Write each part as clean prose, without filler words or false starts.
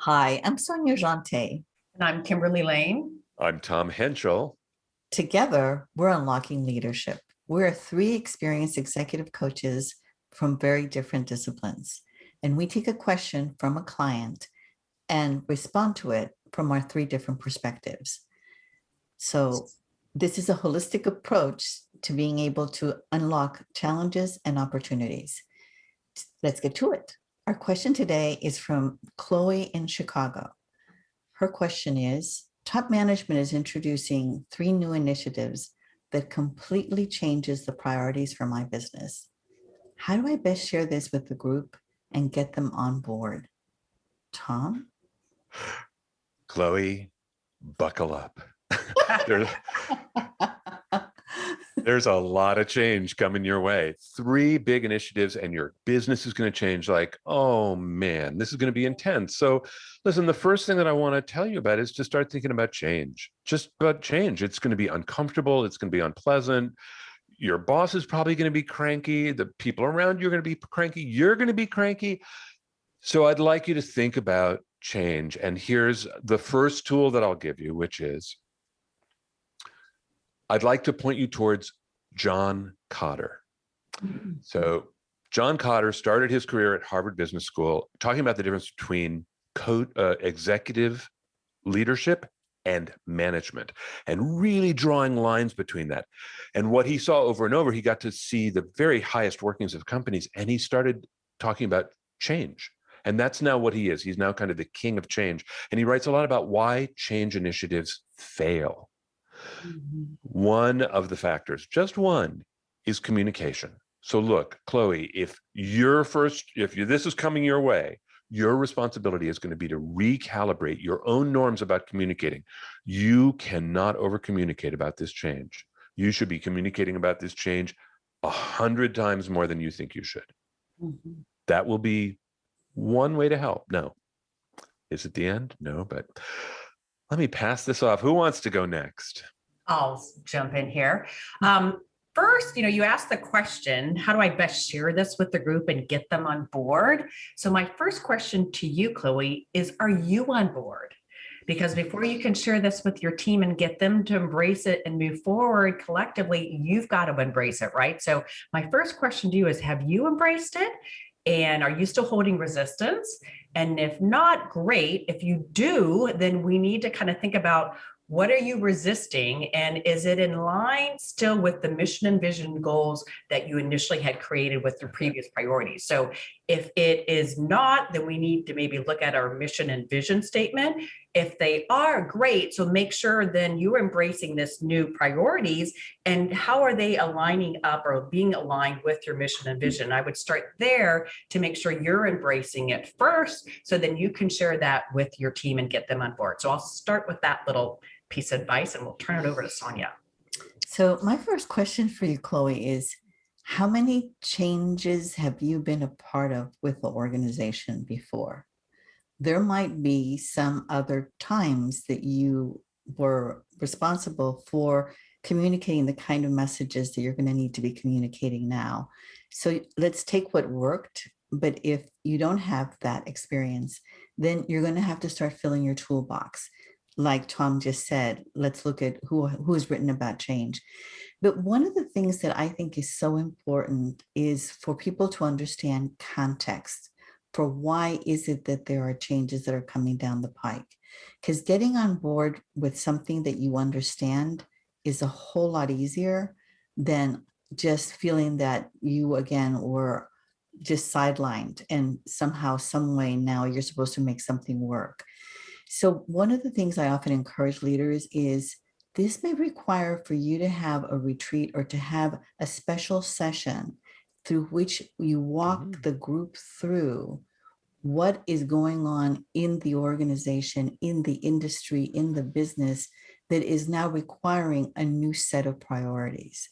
Hi, I'm Sonia Jante. And I'm Kimberly Lane. I'm Tom Henschel. Together, we're unlocking leadership. We're three experienced executive coaches from very different disciplines. And we take a question from a client and respond to it from our three different perspectives. So this is a holistic approach to being able to unlock challenges and opportunities. Let's get to it. Our question today is from Chloe in Chicago. Her question is, top management is introducing 3 new initiatives that completely changes the priorities for my business. How do I best share this with the group and get them on board? Tom? Chloe, buckle up. There's a lot of change coming your way. 3 big initiatives and your business is going to change like, oh man, this is going to be intense. So listen, the first thing that I want to tell you about is to start thinking about change. Just about change. It's going to be uncomfortable. It's going to be unpleasant. Your boss is probably going to be cranky. The people around you are going to be cranky. You're going to be cranky. So I'd like you to think about change. And here's the first tool that I'll give you, which is I'd like to point you towards John Kotter. So John Kotter started his career at Harvard Business School talking about the difference between executive leadership and management, and really drawing lines between that. And what he saw over and over, he got to see the very highest workings of companies, and he started talking about change. And that's now what he is. He's now kind of the king of change. And he writes a lot about why change initiatives fail. One of the factors, just one, is communication. So look, Chloe, if this is coming your way, your responsibility is going to be to recalibrate your own norms about communicating. You cannot over-communicate about this change. You should be communicating about this change 100 times more than you think you should. That will be one way to help. No. Is it the end? No, but let me pass this off. Who wants to go next? I'll jump in here. First, you asked the question, how do I best share this with the group and get them on board? So my first question to you, Chloe, is, are you on board? Because before you can share this with your team and get them to embrace it and move forward collectively, you've got to embrace it, right? So my first question to you is, have you embraced it? And are you still holding resistance? And if not, great. If you do, then we need to kind of think about, what are you resisting? And is it in line still with the mission and vision goals that you initially had created with your previous priorities? So if it is not, then we need to maybe look at our mission and vision statement. If they are, great. So make sure then you're embracing this new priorities, and how are they aligning up or being aligned with your mission and vision? I would start there to make sure you're embracing it first, so then you can share that with your team and get them on board. So I'll start with that little piece of advice, and we'll turn it over to Sonia. So my first question for you, Chloe, is how many changes have you been a part of with the organization before? There might be some other times that you were responsible for communicating the kind of messages that you're going to need to be communicating now. So let's take what worked. But if you don't have that experience, then you're going to have to start filling your toolbox. Like Tom just said, let's look at who's written about change. But one of the things that I think is so important is for people to understand context for why is it that there are changes that are coming down the pike. Because getting on board with something that you understand is a whole lot easier than just feeling that you, again, were just sidelined and somehow, some way now you're supposed to make something work. So one of the things I often encourage leaders is this may require for you to have a retreat or to have a special session through which you walk the group through what is going on in the organization, in the industry, in the business that is now requiring a new set of priorities.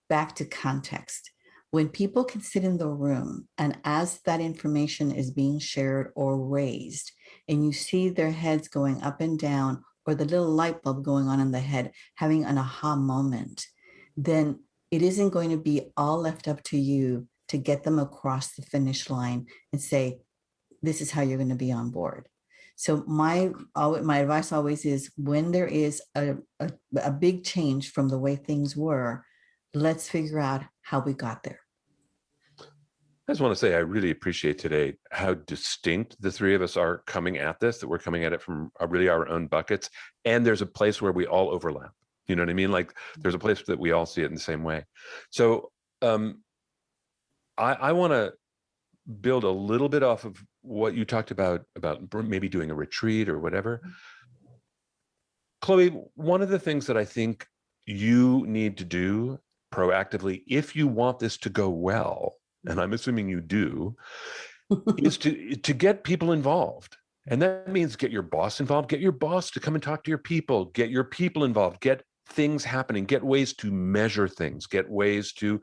Back to context. When people can sit in the room and as that information is being shared or raised, and you see their heads going up and down, or the little light bulb going on in the head, having an aha moment, then it isn't going to be all left up to you to get them across the finish line and say, this is how you're going to be on board. So my advice always is when there is a big change from the way things were, let's figure out how we got there. I just want to say I really appreciate today how distinct the three of us are coming at this, that we're coming at it from really our own buckets. And there's a place where we all overlap. You know what I mean? Like there's a place that we all see it in the same way. So I want to build a little bit off of what you talked about maybe doing a retreat or whatever. Chloe, one of the things that I think you need to do proactively, if you want this to go well, and I'm assuming you do, is to get people involved. And that means get your boss involved, get your boss to come and talk to your people, get your people involved, get things happening, get ways to measure things, get ways to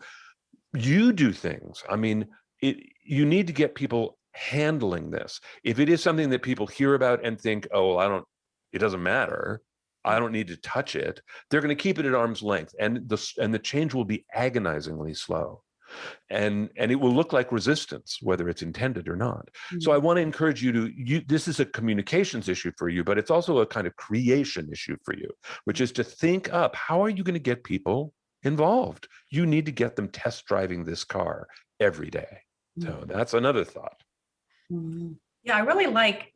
you do things. I mean, you need to get people handling this. If it is something that people hear about and think, oh, well, it doesn't matter, I don't need to touch it, they're going to keep it at arm's length. And the change will be agonizingly slow. And it will look like resistance, whether it's intended or not. So I want to encourage you this is a communications issue for you, but it's also a kind of creation issue for you, which is to think up, how are you going to get people involved? You need to get them test driving this car every day. So that's another thought. Yeah, I really like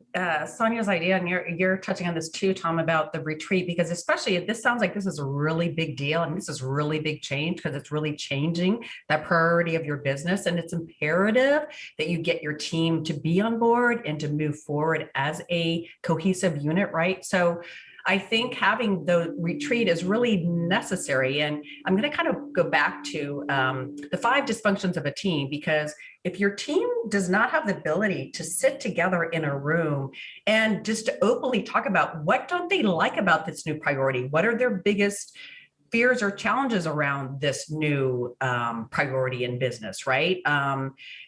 Sonia's idea, and you're touching on this too, Tom, about the retreat, because especially this sounds like this is a really big deal, and this is really big change because it's really changing that priority of your business, and it's imperative that you get your team to be on board and to move forward as a cohesive unit, right? So I think having the retreat is really necessary. And I'm going to kind of go back to the 5 dysfunctions of a team, because if your team does not have the ability to sit together in a room and just to openly talk about what don't they like about this new priority, what are their biggest fears or challenges around this new priority in business, right?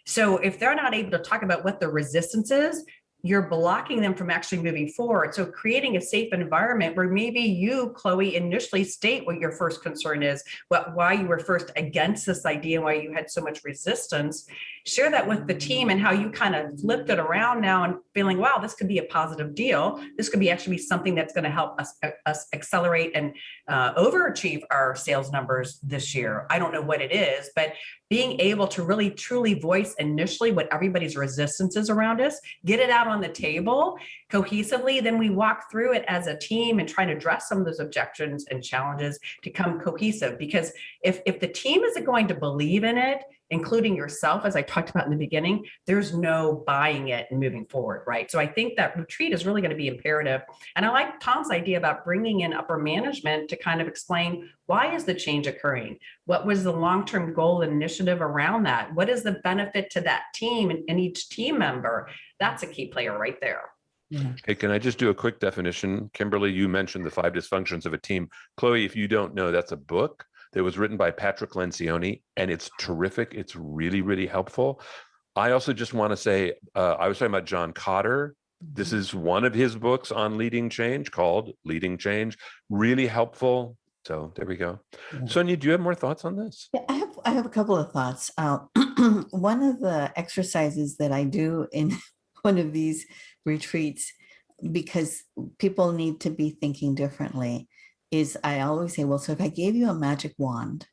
So if they're not able to talk about what the resistance is, you're blocking them from actually moving forward. So creating a safe environment where maybe you, Chloe, initially state what your first concern is, why you were first against this idea, why you had so much resistance. Share that with the team and how you kind of flipped it around now and feeling, wow, this could be a positive deal. This could be actually something that's going to help us accelerate and overachieve our sales numbers this year. I don't know what it is, but being able to really truly voice initially what everybody's resistance is around us, get it out on the table cohesively, then we walk through it as a team and try to address some of those objections and challenges to come cohesive. Because if the team isn't going to believe in it, including yourself, as I talked about in the beginning, there's no buying it and moving forward, right? So I think that retreat is really going to be imperative. And I like Tom's idea about bringing in upper management to kind of explain, why is the change occurring? What was the long-term goal and initiative around that? What is the benefit to that team and each team member? That's a key player right there. Yeah. Hey, can I just do a quick definition? Kimberly, you mentioned the 5 dysfunctions of a team. Chloe, if you don't know, that's a book that was written by Patrick Lencioni, and it's terrific. It's really, really helpful. I also just want to say, I was talking about John Kotter. This is one of his books on leading change called Leading Change. Really helpful. So there we go. Yeah. Sonia, do you have more thoughts on this? Yeah, I have a couple of thoughts. One of the exercises that I do in one of these retreats, because people need to be thinking differently, is I always say, well, so if I gave you a magic wand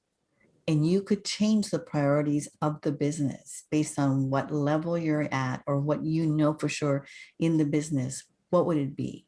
and you could change the priorities of the business based on what level you're at or what you know for sure in the business, what would it be?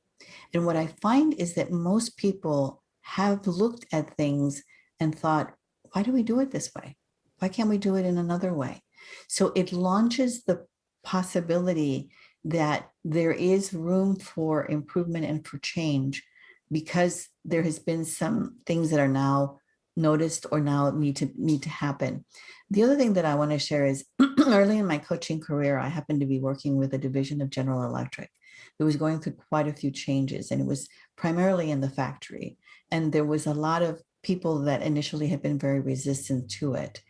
And what I find is that most people have looked at things and thought, why do we do it this way? Why can't we do it in another way? So it launches the possibility that there is room for improvement and for change, because there has been some things that are now noticed or now need to happen. The other thing that I want to share is early in my coaching career, I happened to be working with a division of General Electric that was going through quite a few changes, and it was primarily in the factory. And there was a lot of people that initially had been very resistant to it.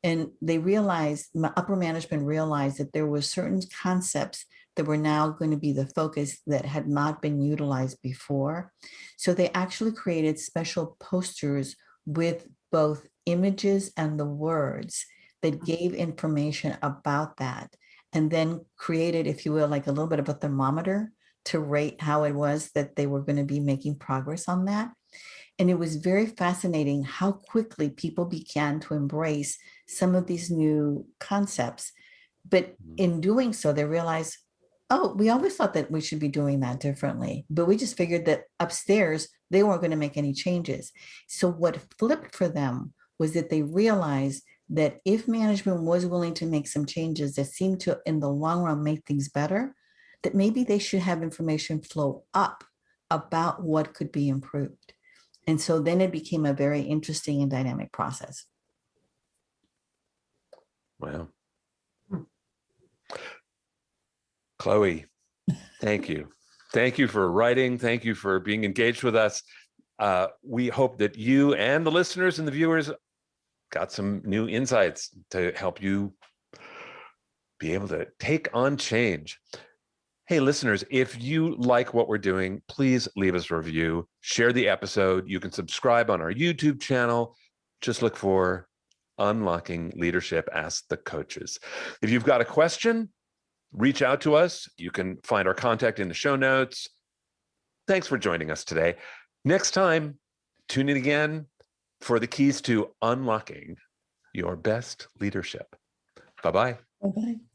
And they realized, upper management realized, that there were certain concepts that were now going to be the focus that had not been utilized before. So they actually created special posters with both images and the words that gave information about that, and then created, if you will, like a little bit of a thermometer to rate how it was that they were going to be making progress on that. And it was very fascinating how quickly people began to embrace some of these new concepts. But in doing so, they realized, oh, we always thought that we should be doing that differently, but we just figured that upstairs, they weren't going to make any changes. So what flipped for them was that they realized that if management was willing to make some changes that seemed to, in the long run, make things better, that maybe they should have information flow up about what could be improved. And so then it became a very interesting and dynamic process. Wow. Chloe, thank you. Thank you for writing. Thank you for being engaged with us. We hope that you and the listeners and the viewers got some new insights to help you be able to take on change. Hey, listeners, if you like what we're doing, please leave us a review, share the episode. You can subscribe on our YouTube channel. Just look for Unlocking Leadership, Ask the Coaches. If you've got a question, reach out to us. You can find our contact in the show notes. Thanks for joining us today. Next time, tune in again for the keys to unlocking your best leadership. Bye-bye. Bye-bye.